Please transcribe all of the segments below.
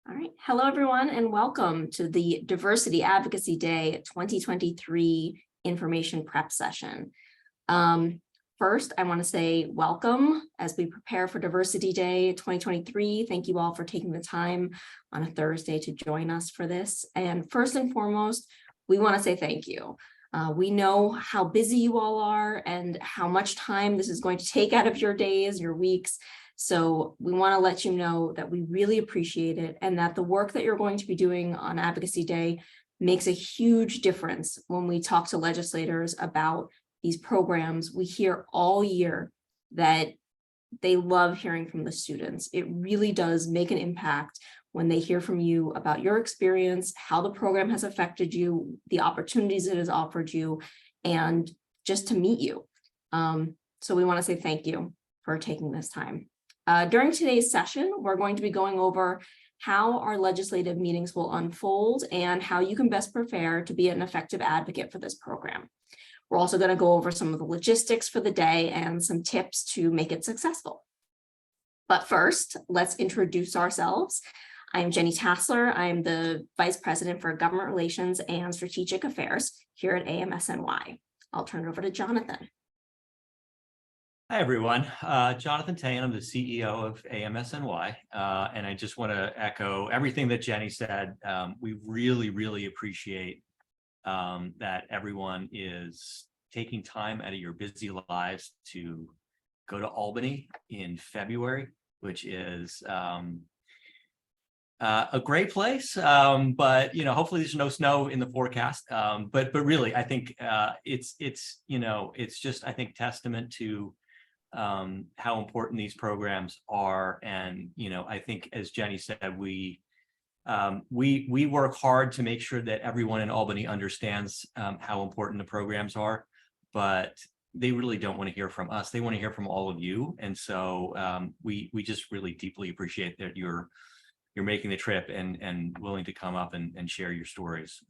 All right. Hello, everyone, and welcome to the Diversity Advocacy Day 2023 information prep session. First, I want to say welcome as we prepare for Diversity Day 2023. Thank you all for taking the time on a Thursday to join us for this. And first and foremost, we want to say thank you. We know how busy you all are and how much time this is going to take out of your days, your weeks. So we want to let you know that we really appreciate it and that the work that you're going to be doing on Advocacy Day makes a huge difference when we talk to legislators about these programs. We hear all year that they love hearing from the students. It really does make an impact when they hear from you about your experience, how the program has affected you, the opportunities it has offered you, and just to meet you. So we want to say thank you for taking this time. During today's session, we're going to be going over how our legislative meetings will unfold and how you can best prepare to be an effective advocate for this program. We're also going to go over some of the logistics for the day and some tips to make it successful. But first, let's introduce ourselves. I'm Jenny Tassler. I'm the Vice President for Government Relations and Strategic Affairs here at AMSNY. I'll turn it over to Jonathan. Hi, everyone. Jonathan Tayan, I'm the CEO of AMSNY, and I just want to echo everything that Jenny said. We really appreciate that everyone is taking time out of your busy lives to go to Albany in February, which is a great place, but hopefully there's no snow in the forecast. But really, I think it's just, I think, testament to how important these programs are. And I think, as Jenny said, we work hard to make sure that everyone in Albany understands how important the programs are, but they really don't want to hear from us. They want to hear from all of you. And so we just really deeply appreciate that you're making the trip and willing to come up and share your stories.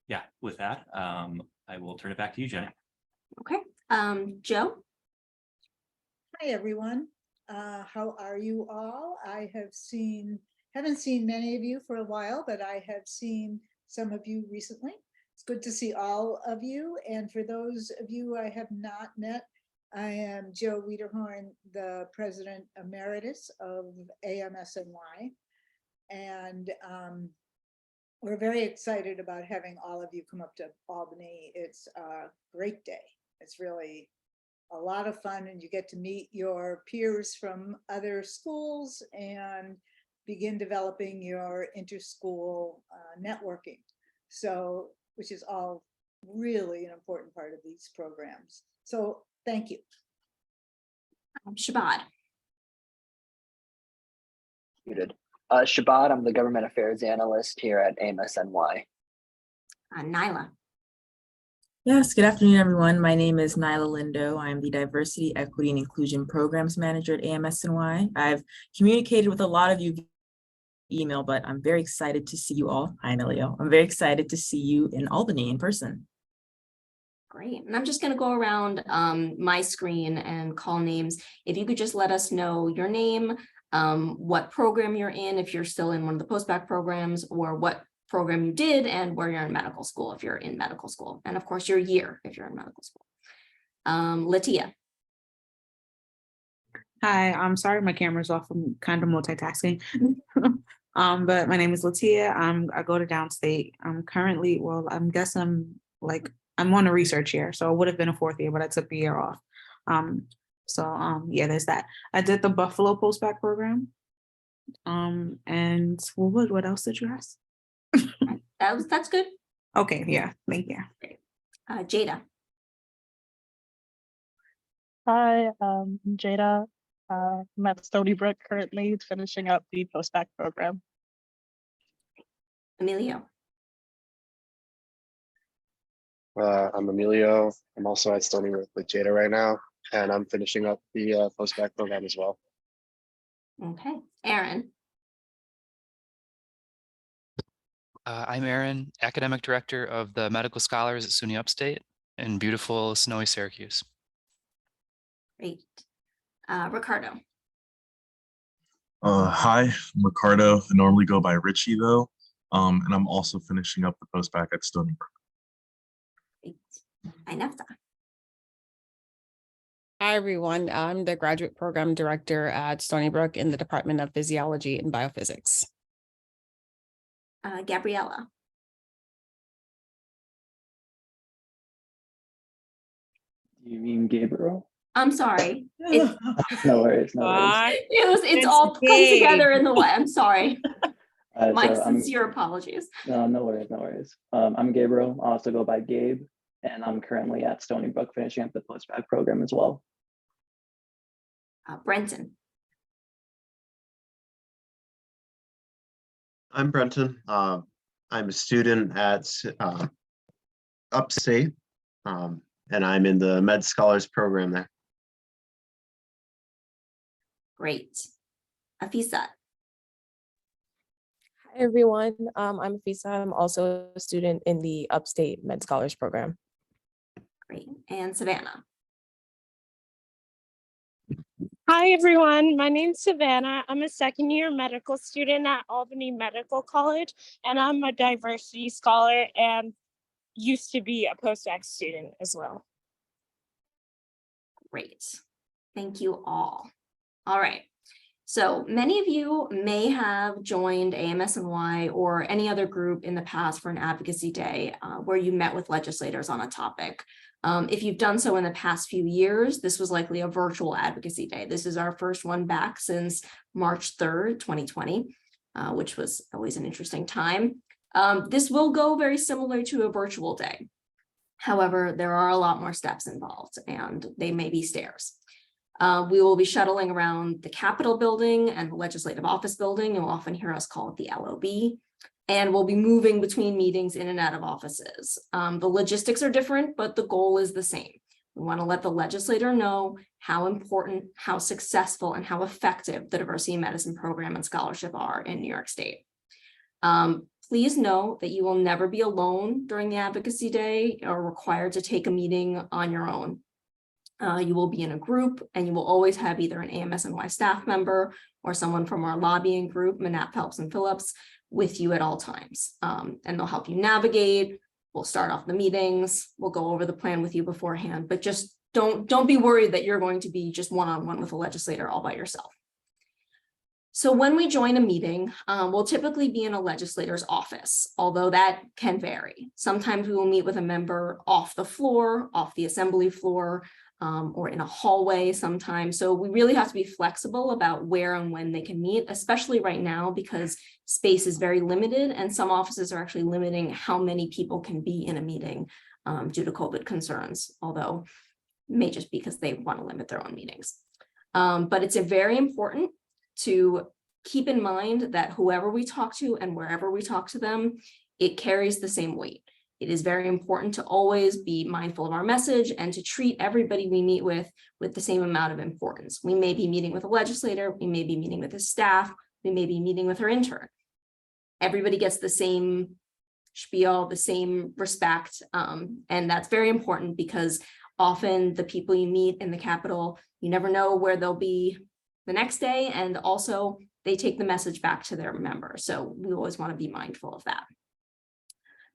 Yeah, with that, I will turn it back to you, Jenny. Okay, Joe. Hi, everyone. How are you all? I haven't seen many of you for a while, but I have seen some of you recently. It's good to see all of you. And for those of you I have not met, I am Jo Wiederhorn, the President Emeritus of AMSNY. And we're very excited about having all of you come up to Albany. It's a great day. It's really a lot of fun, and you get to meet your peers from other schools and begin developing your inter-school networking. So, which is all really an important part of these programs. So thank you. Shabbat. Muted. Shabbat, I'm the Government Affairs Analyst here at AMSNY. Nyla. Yes, good afternoon, everyone. My name is Nyla Lindo. I'm the Diversity, Equity, and Inclusion Programs Manager at AMSNY. I've communicated with a lot of you via email, but I'm very excited to see you all. Hi, Nelio. I'm very excited to see you in Albany in person. Great. And I'm just going to go around my screen and call names. If you could just let us know your name, what program you're in, if you're still in one of the post-bac programs, or what program you did and where you're in medical school if you're in medical school, and of course your year if you're in medical school. Latia. Hi, I'm sorry my camera's off. I'm kind of multitasking. But my name is Latia. I go to downstate. I'm currently, I'm on a research year, so it would have been a fourth year, but I took the year off. Yeah, there's that. I did the Buffalo post-bac program. And what else did you ask? That's good. Okay, yeah, thank you. Jada. Hi, Jada. I'm at Stony Brook currently finishing up the post-bac program. Emilio. I'm Emilio. I'm also at Stony Brook with Jada right now, and I'm finishing up the post-bac program as well. Okay, Aaron. I'm Aaron, Academic Director of the Medical Scholars at SUNY Upstate in beautiful, snowy Syracuse. Great. Ricardo. Hi, I'm Ricardo. I normally go by Richie though, and I'm also finishing up the postbac at Stony Brook. I Nefta. Hi, everyone. I'm the graduate program director at Stony Brook in the Department of Physiology and Biophysics. Gabriella. You mean Gabriel? I'm sorry. No worries, no worries. It's all come together in the way. I'm sorry. My So sincere apologies. no worries, no worries. I'm Gabriel. I also go by Gabe, and I'm currently at Stony Brook finishing up the postbac program as well. Brenton. I'm Brenton. I'm a student at Upstate, and I'm in the Med Scholars program there. Great. Afisa. Hi, everyone. I'm Afisa. I'm also a student in the Upstate Med Scholars program. Great. And Savannah. Hi, everyone. My name's Savannah. I'm a second-year medical student at Albany Medical College, and I'm a diversity scholar and used to be a postdoc student as well. Great. Thank you all. All right. So many of you may have joined AMSNY or any other group in the past for an advocacy day where you met with legislators on a topic. If you've done so in the past few years, this was likely a virtual advocacy day. This is our first one back since March 3rd, 2020, which was always an interesting time. This will go very similar to a virtual day. However, there are a lot more steps involved and they may be stairs. We will be shuttling around the Capitol building and the Legislative Office building. You'll often hear us call it the LOB. And we'll be moving between meetings in and out of offices. The logistics are different, but the goal is the same. We want to let the legislator know how important, how successful, and how effective the diversity in medicine program and scholarship are in New York State. Please know that you will never be alone during the advocacy day or required to take a meeting on your own. You will be in a group and you will always have either an AMSNY staff member or someone from our lobbying group, Manap, Phelps, and Phillips, with you at all times. And they'll help you navigate. We'll start off the meetings. We'll go over the plan with you beforehand, but just don't be worried that you're going to be just one-on-one with a legislator all by yourself. So when we join a meeting, we'll typically be in a legislator's office, although that can vary. Sometimes we will meet with a member off the floor, off the assembly floor, or in a hallway sometimes. So we really have to be flexible about where and when they can meet, especially right now because space is very limited and some offices are actually limiting how many people can be in a meeting due to COVID concerns, although it may just be because they want to limit their own meetings. But it's very important to keep in mind that whoever we talk to and wherever we talk to them, it carries the same weight. It is very important to always be mindful of our message and to treat everybody we meet with the same amount of importance. We may be meeting with a legislator, we may be meeting with his staff, we may be meeting with her intern. Everybody gets the same spiel, the same respect, and that's very important because often the people you meet in the Capitol, you never know where they'll be the next day, and also they take the message back to their members. So we always want to be mindful of that.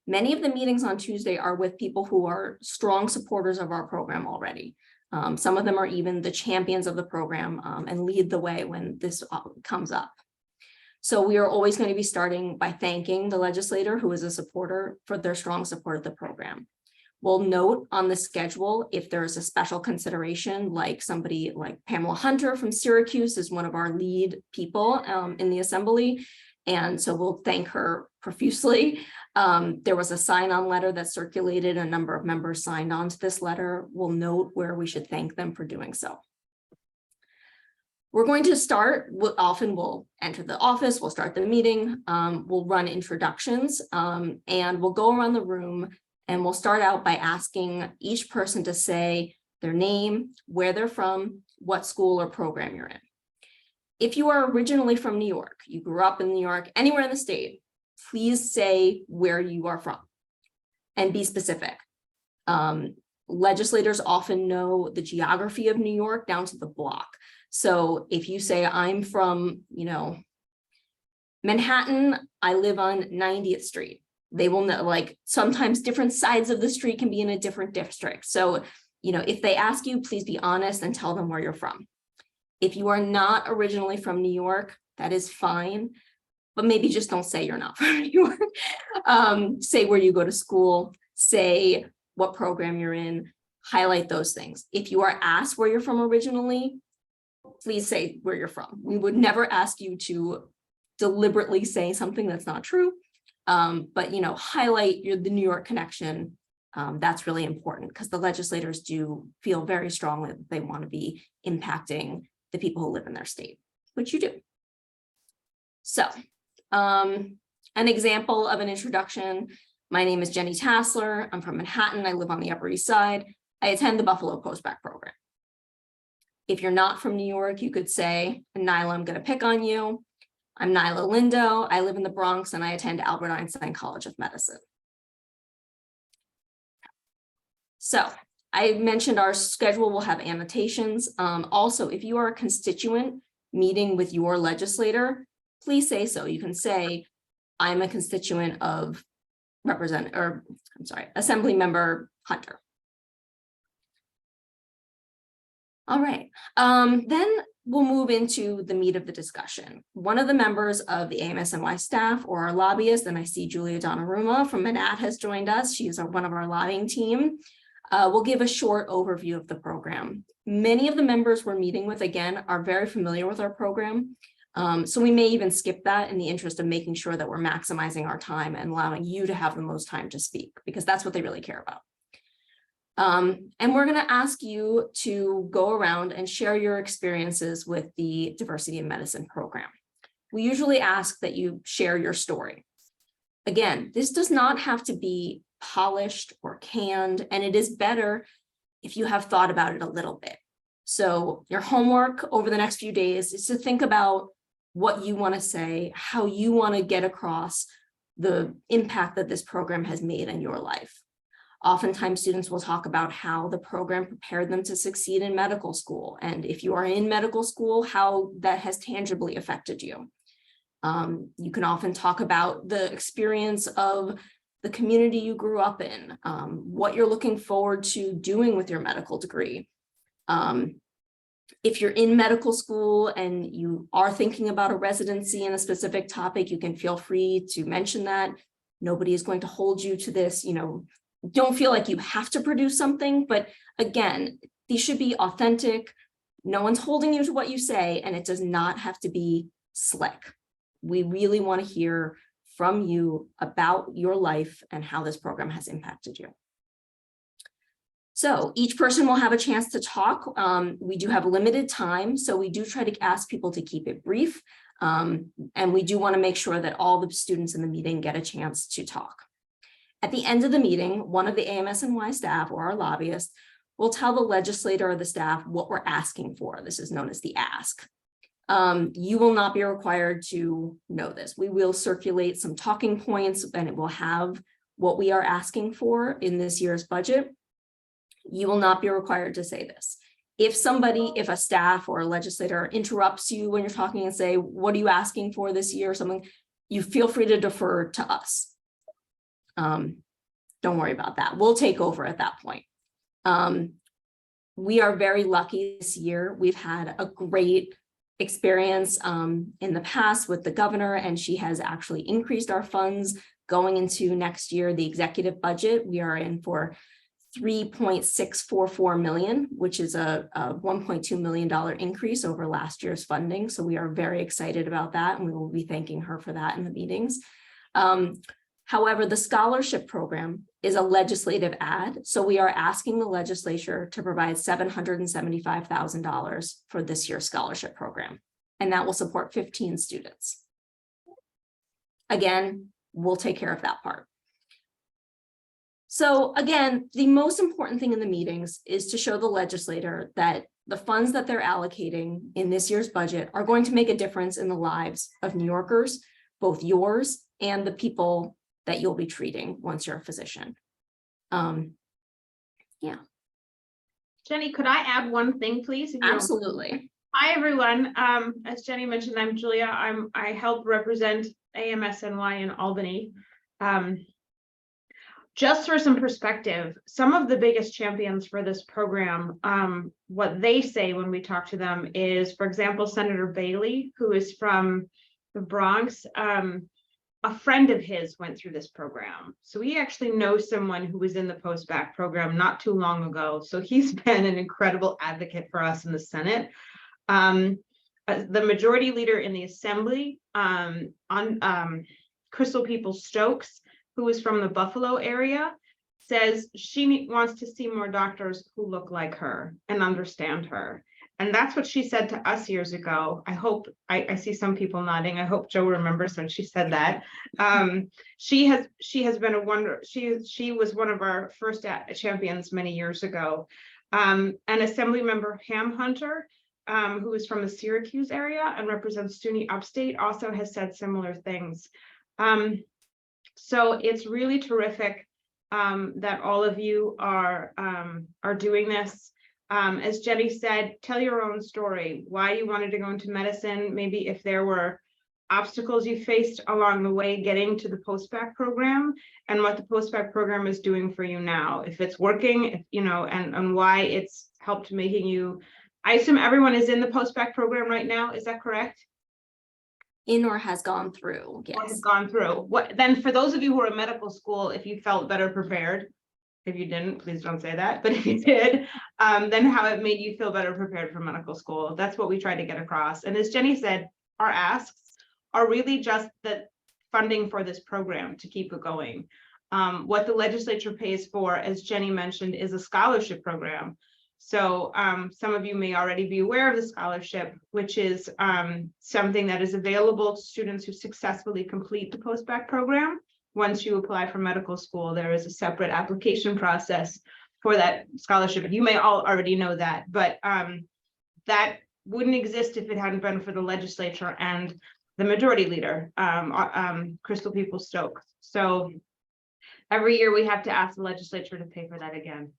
Many of the meetings on Tuesday are with people who are strong supporters of our program already. Some of them are even the champions of the program and lead the way when this comes up. So we are always going to be starting by thanking the legislator who is a supporter for their strong support of the program. We'll note on the schedule if there's a special consideration, like somebody like Pamela Hunter from Syracuse is one of our lead people in the assembly. And so we'll thank her profusely. There was a sign-on letter that circulated. A number of members signed on to this letter. We'll note where we should thank them for doing so. We're going to start, often we'll enter the office, we'll start the meeting, we'll run introductions, and we'll go around the room and we'll start out by asking each person to say their name, where they're from, what school or program you're in. If you are originally from New York, you grew up in New York, anywhere in the state, please say where you are from and be specific. Legislators often know the geography of New York down to the block. So if you say I'm from, Manhattan, I live on 90th Street. They will know, like, sometimes different sides of the street can be in a different district. So, if they ask you, please be honest and tell them where you're from. If you are not originally from New York, that is fine, but maybe just don't say you're not from New York. Say where you go to school, say what program you're in, highlight those things. If you are asked where you're from originally, please say where you're from. We would never ask you to deliberately say something that's not true. But highlight the New York connection. That's really important because the legislators do feel very strongly that they want to be impacting the people who live in their state, which you do. So an example of an introduction: my name is Jenny Tassler. I'm from Manhattan. I live on the Upper East Side. I attend the Buffalo Postback program. If you're not from New York, you could say, Nyla, I'm going to pick on you. I'm Nyla Lindo. I live in the Bronx and I attend Albert Einstein College of Medicine. So I mentioned our schedule will have annotations. Also, if you are a constituent meeting with your legislator, please say so. You can say, I'm a constituent of Assembly Member Hunter. All right, then we'll move into the meat of the discussion. One of the members of the AMSNY staff or our lobbyist, and I see Julia Donnarumma from Manat has joined us. She's one of our lobbying team. We'll give a short overview of the program. Many of the members we're meeting with, again, are very familiar with our program. So we may even skip that in the interest of making sure that we're maximizing our time and allowing you to have the most time to speak, because that's what they really care about. And we're going to ask you to go around and share your experiences with the Diversity in Medicine program. We usually ask that you share your story. Again, this does not have to be polished or canned, and it is better if you have thought about it a little bit. So your homework over the next few days is to think about what you want to say, how you want to get across the impact that this program has made in your life. Oftentimes students will talk about how the program prepared them to succeed in medical school. And if you are in medical school, how that has tangibly affected you. You can often talk about the experience of the community you grew up in, what you're looking forward to doing with your medical degree. If you're in medical school and you are thinking about a residency in a specific topic, you can feel free to mention that. Nobody is going to hold you to this, don't feel like you have to produce something, but again, these should be authentic. No one's holding you to what you say, and it does not have to be slick. We really want to hear from you about your life and how this program has impacted you. So each person will have a chance to talk. We do have limited time, so we do try to ask people to keep it brief. And we do want to make sure that all the students in the meeting get a chance to talk. At the end of the meeting, one of the AMSNY staff or our lobbyist will tell the legislator or the staff what we're asking for. This is known as the ask. You will not be required to know this. We will circulate some talking points and it will have what we are asking for in this year's budget. You will not be required to say this. If a staff or a legislator interrupts you when you're talking and say, what are you asking for this year or something, you feel free to defer to us. Don't worry about that. We'll take over at that point. We are very lucky this year. We've had a great experience in the past with the governor, and she has actually increased our funds going into next year. The executive budget, we are in for $3.644 million, which is a $1.2 million increase over last year's funding. So we are very excited about that, and we will be thanking her for that in the meetings. However, the scholarship program is a legislative ad, so we are asking the legislature to provide $775,000 for this year's scholarship program, and that will support 15 students. Again, we'll take care of that part. So again, the most important thing in the meetings is to show the legislator that the funds that they're allocating in this year's budget are going to make a difference in the lives of New Yorkers, both yours and the people that you'll be treating once you're a physician. Yeah. Jenny, could I add one thing, please? Absolutely. Hi, everyone. As Jenny mentioned, I'm Julia. I help represent AMSNY in Albany. Just for some perspective, some of the biggest champions for this program, what they say when we talk to them is, for example, Senator Bailey, who is from the Bronx. A friend of his went through this program. So he actually knows someone who was in the post-bac program not too long ago. So he's been an incredible advocate for us in the Senate. The majority leader in the Assembly, Crystal Peoples-Stokes, who is from the Buffalo area, says she wants to see more doctors who look like her and understand her. And that's what she said to us years ago. I hope, I see some people nodding. I hope Joe remembers when she said that. She has been a wonder. She was one of our first champions many years ago. And Assembly Member Ham Hunter, who is from the Syracuse area and represents SUNY Upstate, also has said similar things. So it's really terrific that all of you are doing this. As Jenny said, tell your own story, why you wanted to go into medicine, maybe if there were obstacles you faced along the way getting to the post-bac program, and what the post-bac program is doing for you now, if it's working, if, you know, and why it's helped making you. I assume everyone is in the post-bac program right now, is that correct? In or has gone through, yes. Has gone through. What then, for those of you who are in medical school, if you felt better prepared, if you didn't, please don't say that, but if you did, then how it made you feel better prepared for medical school. That's what we try to get across. And as Jenny said, our asks are really just the funding for this program to keep it going. What the legislature pays for, as Jenny mentioned, is a scholarship program. So some of you may already be aware of the scholarship, which is something that is available to students who successfully complete the post-bac program. Once you apply for medical school, there is a separate application process for that scholarship. You may all already know that, but that wouldn't exist if it hadn't been for the legislature and the majority leader, Crystal Peoples-Stokes. So every year we have to ask the legislature to pay for that again.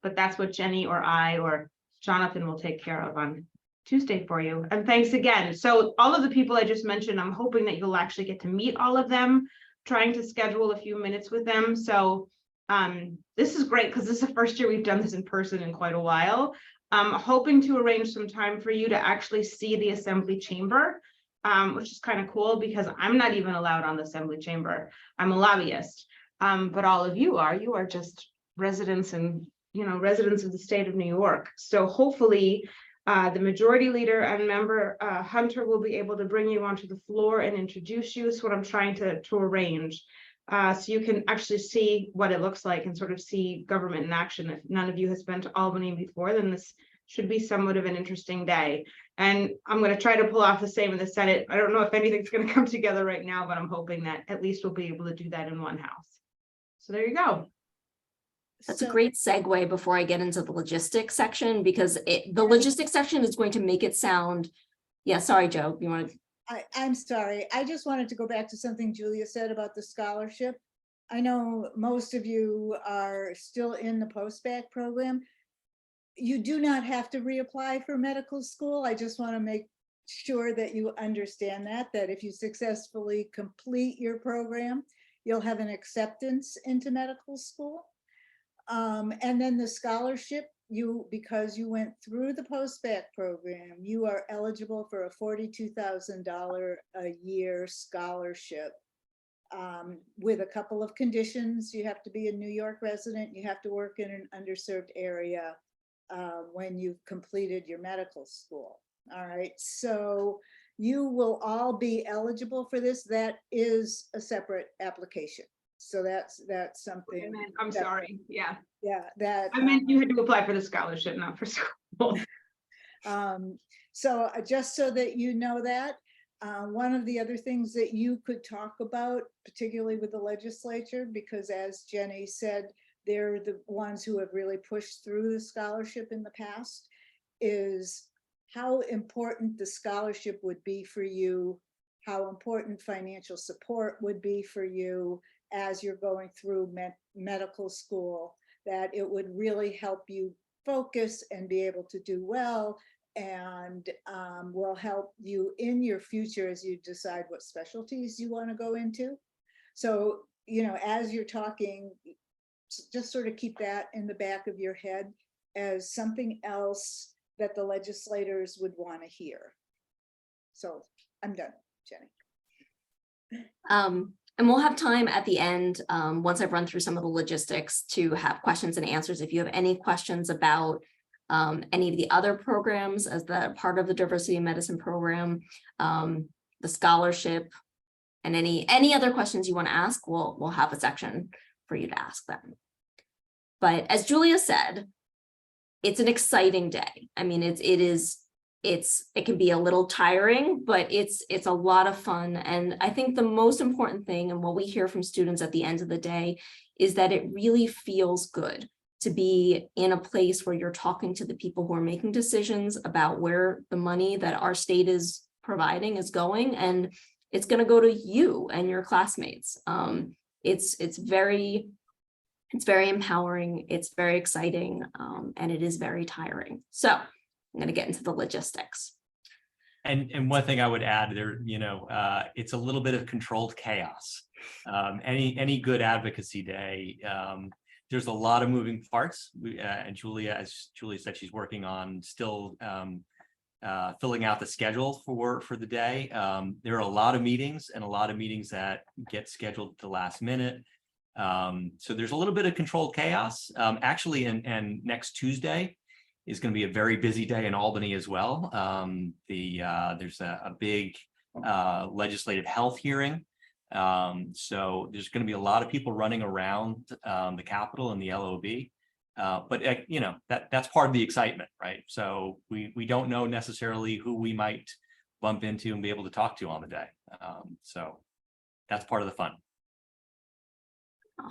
But that's what Jenny or I or Jonathan will take care of on Tuesday for you. And thanks again. So all of the people I just mentioned, I'm hoping that you'll actually get to meet all of them, trying to schedule a few minutes with them. So this is great because this is the first year we've done this in person in quite a while. I'm hoping to arrange some time for you to actually see the Assembly chamber, which is kind of cool because I'm not even allowed on the Assembly chamber. I'm a lobbyist, but all of you are just residents and residents of the state of New York. So hopefully the majority leader and member Hunter will be able to bring you onto the floor and introduce you. So what I'm trying to arrange, so you can actually see what it looks like and sort of see government in action. If none of you has been to Albany before, then this should be somewhat of an interesting day. And I'm going to try to pull off the same in the Senate. I don't know if anything's going to come together right now, but I'm hoping that at least we'll be able to do that in one house. So there you go. That's a great segue before I get into the logistics section, because the logistics section is going to make it sound, yeah, sorry, Joe, you want to? I'm sorry. I just wanted to go back to something Julia said about the scholarship. I know most of you are still in the post-bac program. You do not have to reapply for medical school. I just want to make sure that you understand that if you successfully complete your program, you'll have an acceptance into medical school. And then the scholarship, because you went through the post-bac program, you are eligible for a $42,000 a year scholarship with a couple of conditions. You have to be a New York resident. You have to work in an underserved area when you've completed your medical school. All right, so you will all be eligible for this. That is a separate application. So that's something. I'm sorry. Yeah. Yeah. That I meant you had to apply for the scholarship, not for school. So just so that you know that, one of the other things that you could talk about, particularly with the legislature, because as Jenny said, they're the ones who have really pushed through the scholarship in the past, is how important the scholarship would be for you, how important financial support would be for you as you're going through medical school, that it would really help you focus and be able to do well and will help you in your future as you decide what specialties you want to go into. So, you know, as you're talking, just sort of keep that in the back of your head as something else that the legislators would want to hear. So I'm done, Jenny. And we'll have time at the end, once I've run through some of the logistics, to have questions and answers. If you have any questions about any of the other programs as the part of the diversity in medicine program, the scholarship, and any other questions you want to ask, we'll have a section for you to ask them. But as Julia said, it's an exciting day. I mean, it can be a little tiring, but it's a lot of fun. And I think the most important thing, and what we hear from students at the end of the day, is that it really feels good to be in a place where you're talking to the people who are making decisions about where the money that our state is providing is going, and it's going to go to you and your classmates. It's very empowering, it's very exciting, and it is very tiring. So I'm going to get into the logistics. And one thing I would add there, it's a little bit of controlled chaos. Any good advocacy day, there's a lot of moving parts. And Julia, as Julia said, she's working on still filling out the schedule for the day. There are a lot of meetings that get scheduled at the last minute. So there's a little bit of controlled chaos. Actually, and next Tuesday is going to be a very busy day in Albany as well. There's a big legislative health hearing. So there's going to be a lot of people running around the Capitol and the LOB. But that's part of the excitement, right? So we don't know necessarily who we might bump into and be able to talk to on the day. So that's part of the fun.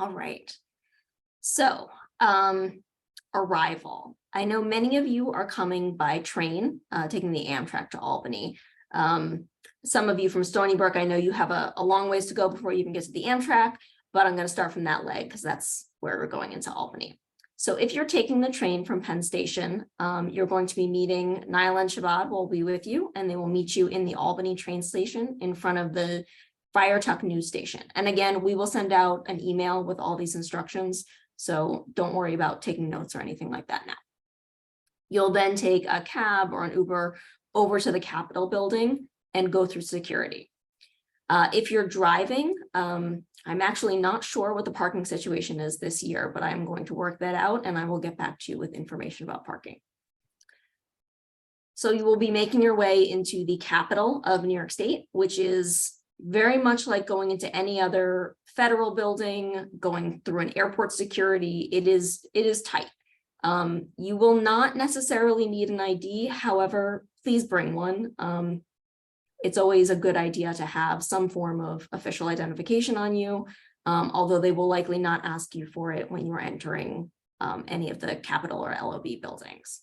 All right. So arrival. I know many of you are coming by train, taking the Amtrak to Albany. Some of you from Stony Brook, I know you have a long ways to go before you even get to the Amtrak, but I'm going to start from that leg because that's where we're going into Albany. So if you're taking the train from Penn Station, you're going to be meeting Nyla and Shabbat will be with you, and they will meet you in the Albany train station in front of the Fire Tuck news station. And again, we will send out an email with all these instructions, so don't worry about taking notes or anything like that now. You'll then take a cab or an Uber over to the Capitol building and go through security. If you're driving, I'm actually not sure what the parking situation is this year, but I'm going to work that out and I will get back to you with information about parking. So you will be making your way into the capital of New York State, which is very much like going into any other federal building, going through an airport security. It is tight. You will not necessarily need an ID. However, please bring one. It's always a good idea to have some form of official identification on you, although they will likely not ask you for it when you're entering any of the Capitol or LOB buildings.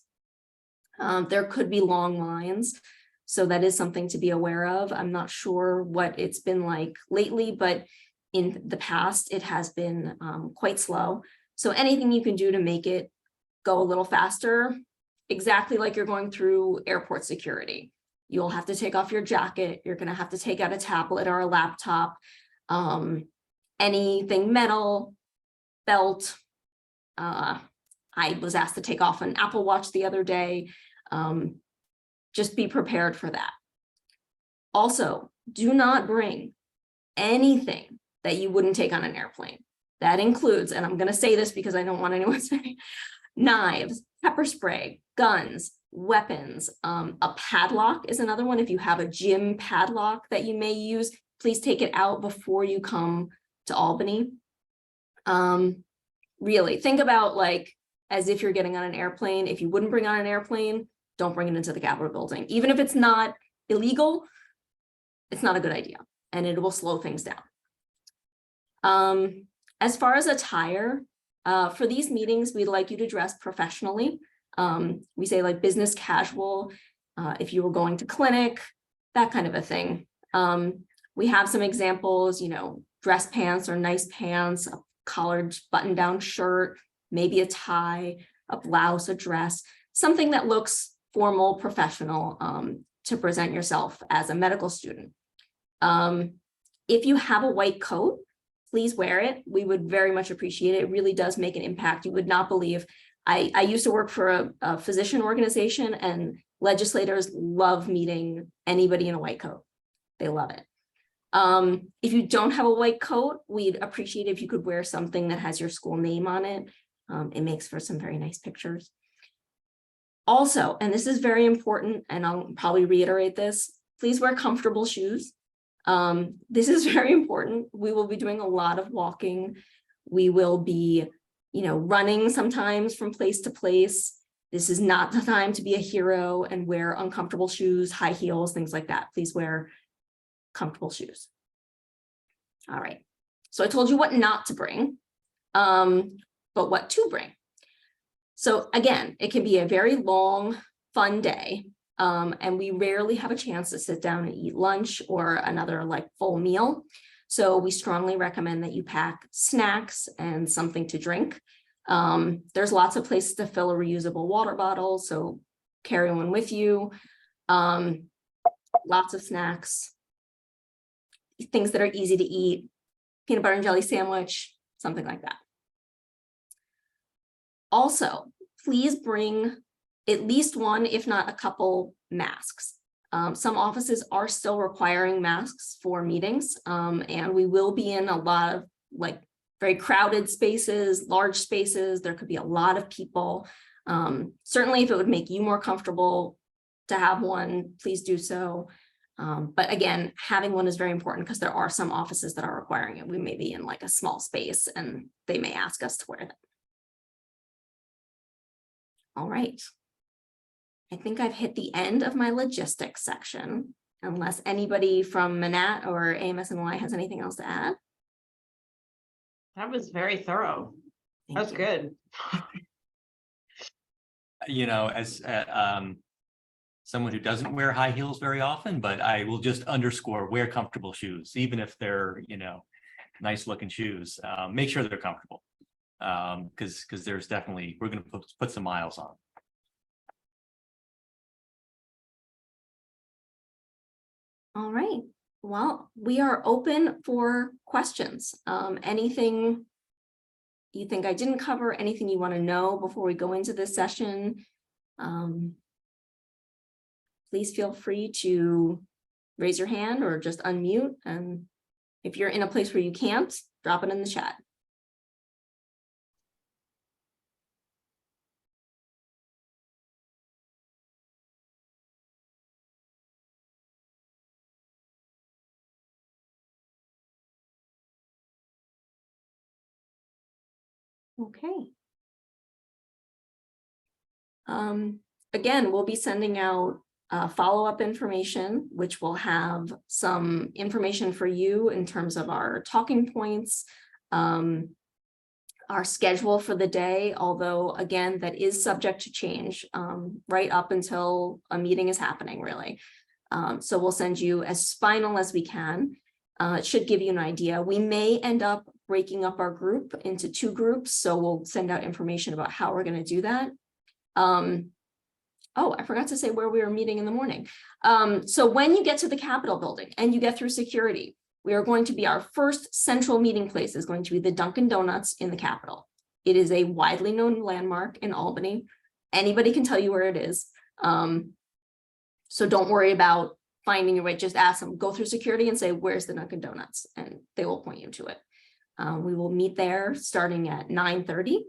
There could be long lines, so that is something to be aware of. I'm not sure what it's been like lately, but in the past, it has been quite slow. So anything you can do to make it go a little faster, exactly like you're going through airport security. You'll have to take off your jacket. You're going to have to take out a tablet or a laptop, anything metal, belt. I was asked to take off an Apple Watch the other day. Just be prepared for that. Also, do not bring anything that you wouldn't take on an airplane. That includes, and I'm going to say this because I don't want anyone to say, knives, pepper spray, guns, weapons. A padlock is another one. If you have a gym padlock that you may use, please take it out before you come to Albany. Really think about like as if you're getting on an airplane. If you wouldn't bring on an airplane, don't bring it into the Capitol building. Even if it's not illegal, it's not a good idea and it will slow things down. As far as attire, for these meetings, we'd like you to dress professionally. We say like business casual, if you were going to clinic, that kind of a thing. We have some examples, dress pants or nice pants, a collared button-down shirt, maybe a tie, a blouse, a dress, something that looks formal, professional, to present yourself as a medical student. If you have a white coat, please wear it. We would very much appreciate it. It really does make an impact. You would not believe. I used to work for a physician organization, and legislators love meeting anybody in a white coat. They love it. If you don't have a white coat, we'd appreciate it if you could wear something that has your school name on it. It makes for some very nice pictures. Also, and this is very important, and I'll probably reiterate this, please wear comfortable shoes. This is very important. We will be doing a lot of walking. We will be, running sometimes from place to place. This is not the time to be a hero and wear uncomfortable shoes, high heels, things like that. Please wear comfortable shoes. All right. So I told you what not to bring, but what to bring. So again, it can be a very long, fun day. And we rarely have a chance to sit down and eat lunch or another full meal. So we strongly recommend that you pack snacks and something to drink. There's lots of places to fill a reusable water bottle, so carry one with you. Lots of snacks, things that are easy to eat, peanut butter and jelly sandwich, something like that. Also, please bring at least one, if not a couple, masks. Some offices are still requiring masks for meetings, and we will be in a lot of very crowded spaces, large spaces. There could be a lot of people. Certainly, if it would make you more comfortable to have one, please do so. But again, having one is very important because there are some offices that are requiring it. We may be in a small space and they may ask us to wear them. All right. I think I've hit the end of my logistics section, unless anybody from Manat or AMSNY has anything else to add. That was very thorough. That's good. As someone who doesn't wear high heels very often, but I will just underscore, wear comfortable shoes, even if they're, nice looking shoes. Make sure they're comfortable, because there's definitely, we're going to put some miles on. All right. Well, we are open for questions. Anything you think I didn't cover, anything you want to know before we go into this session, please feel free to raise your hand or just unmute. And if you're in a place where you can't, drop it in the chat. Okay. Again, we'll be sending out follow-up information, which will have some information for you in terms of our talking points, our schedule for the day, although again, that is subject to change right up until a meeting is happening, really. So we'll send you as final as we can. It should give you an idea. We may end up breaking up our group into 2 groups, so we'll send out information about how we're going to do that. Oh, I forgot to say where we were meeting in the morning. So when you get to the Capitol building and you get through security, we are going to be, our first central meeting place is going to be the Dunkin' Donuts in the Capitol. It is a widely known landmark in Albany. Anybody can tell you where it is. So don't worry about finding your way, just ask them, go through security and say, where's the Dunkin' Donuts? And they will point you to it. We will meet there starting at 9:30.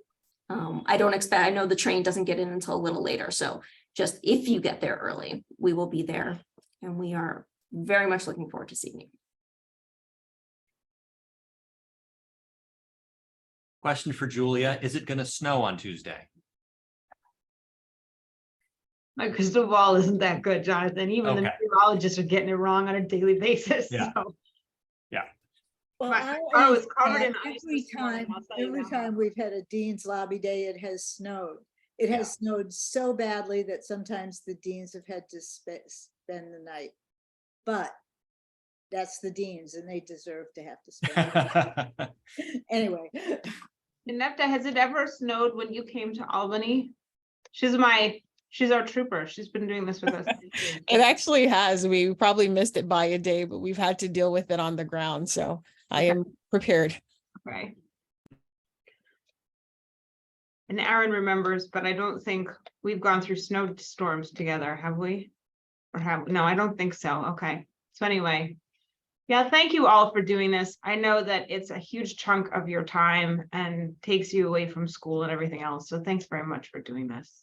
I know the train doesn't get in until a little later. So just if you get there early, we will be there, and we are very much looking forward to seeing you. Question for Julia, is it going to snow on Tuesday? My crystal ball isn't that good, Jonathan. Even the Okay. meteorologists are getting it wrong on a daily basis. Yeah. So. Yeah. Well, My car was covered in ice every this morning, I'll tell you every that time we've had a Dean's Lobby Day, it has snowed. It has snowed so badly that sometimes the deans have had to spend the night. But that's the deans, and they deserve to have to spend the night. Anyway. Nefta, has it ever snowed when you came to Albany? She's my She's our trooper. She's been doing this with us. It actually has. We probably missed it by a day, but we've had to deal with it on the ground. So I am prepared. Right. And Aaron remembers, but I don't think we've gone through snowstorms together, have we? Or have, no, I don't think so. Okay. So anyway, yeah, thank you all for doing this. I know that it's a huge chunk of your time and takes you away from school and everything else. So thanks very much for doing this.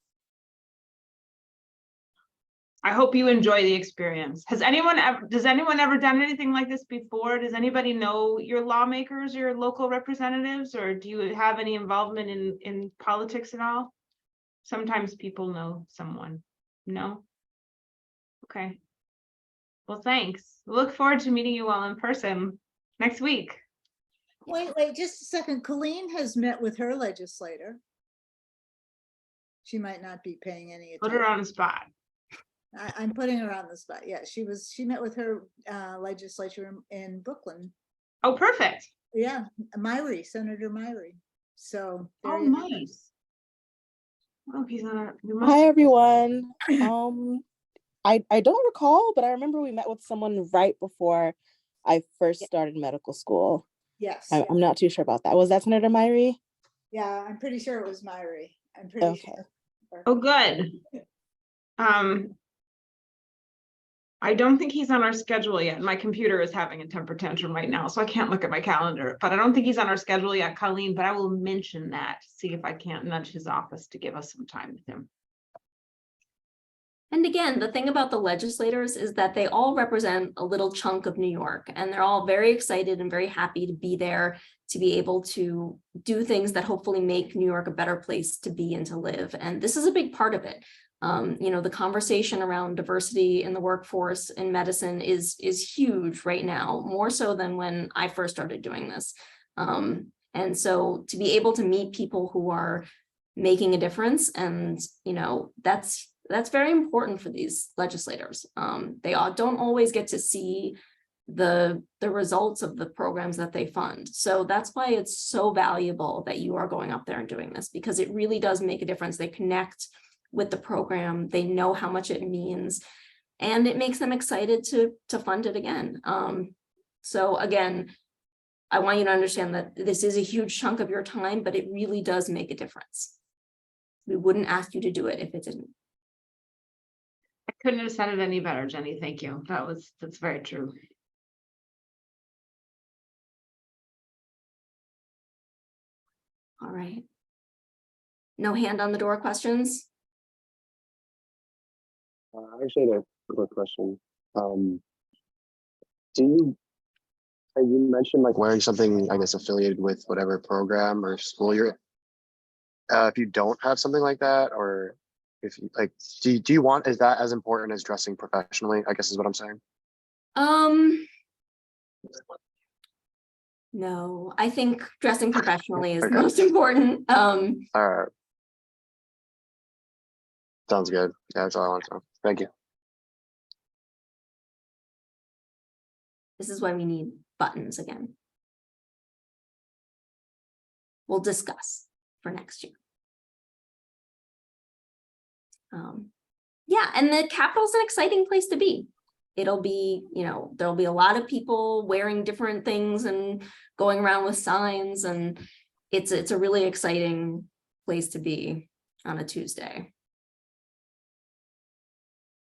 I hope you enjoy the experience. Does anyone ever done anything like this before? Does anybody know your lawmakers, your local representatives, or do you have any involvement in politics at all? Sometimes people know someone. No? Okay. Well, thanks. Look forward to meeting you all in person next week. Wait, just a second. Colleen has met with her legislator. She might not be paying any Put her attention. on the spot. I'm putting her on the spot. Yeah, she met with her legislature in Brooklyn. Oh, perfect. Yeah, Myrie, Senator Myrie. So there Oh, you have it. nice. Oh, he's on our. Hi, everyone. I don't recall, but I remember we met with someone right before I first started medical school. Yes. I'm not too sure about that. Was that Senator Myrie? Yeah, I'm pretty sure it was Myrie. I'm pretty sure. Oh, good. I don't think he's on our schedule yet. My computer is having a temper tantrum right now, so I can't look at my calendar, but I don't think he's on our schedule yet, Colleen, but I will mention that, see if I can't nudge his office to give us some time with him. And again, the thing about the legislators is that they all represent a little chunk of New York, and they're all very excited and very happy to be there, to be able to do things that hopefully make New York a better place to be and to live. And this is a big part of it. You know, the conversation around diversity in the workforce in medicine is huge right now, more so than when I first started doing this. And so to be able to meet people who are making a difference, and you know, that's very important for these legislators. They don't always get to see the results of the programs that they fund. So that's why it's so valuable that you are going up there and doing this, because it really does make a difference. They connect with the program, they know how much it means, and it makes them excited to fund it again. So again, I want you to understand that this is a huge chunk of your time, but it really does make a difference. We wouldn't ask you to do it if it didn't. I couldn't have said it any better, Jenny. Thank you. That's very true. All right. No hand on the door questions? I actually had a quick question. You mentioned like wearing something, I guess, affiliated with whatever program or school you're if you don't have something like that, or if you like, do you want, is that as important as dressing professionally, I guess is what I'm saying? No, I think dressing professionally is the most important. All right. Sounds good. Yeah, that's all I want to know. Thank you. This is why we need buttons again. We'll discuss for next year. Yeah, and the Capitol's an exciting place to be. It'll be, you know, there'll be a lot of people wearing different things and going around with signs, and it's a really exciting place to be on a Tuesday.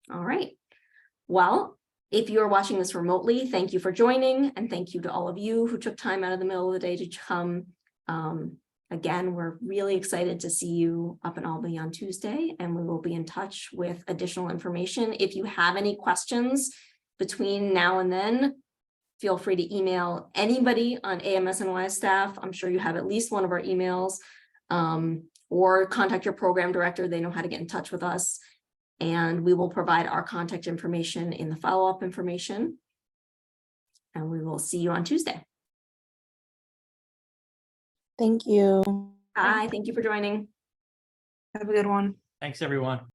All right. Well, if you're watching this remotely, thank you for joining, and thank you to all of you who took time out of the middle of the day to come. Again, we're really excited to see you up in Albany on Tuesday, and we will be in touch with additional information. If you have any questions between now and then, feel free to email anybody on AMSNY staff. I'm sure you have at least one of our emails, or contact your program director. They know how to get in touch with us, and we will provide our contact information in the follow-up information. And we will see you on Tuesday. Thank you. Bye. Thank you for joining. Have a good one. Thanks, everyone.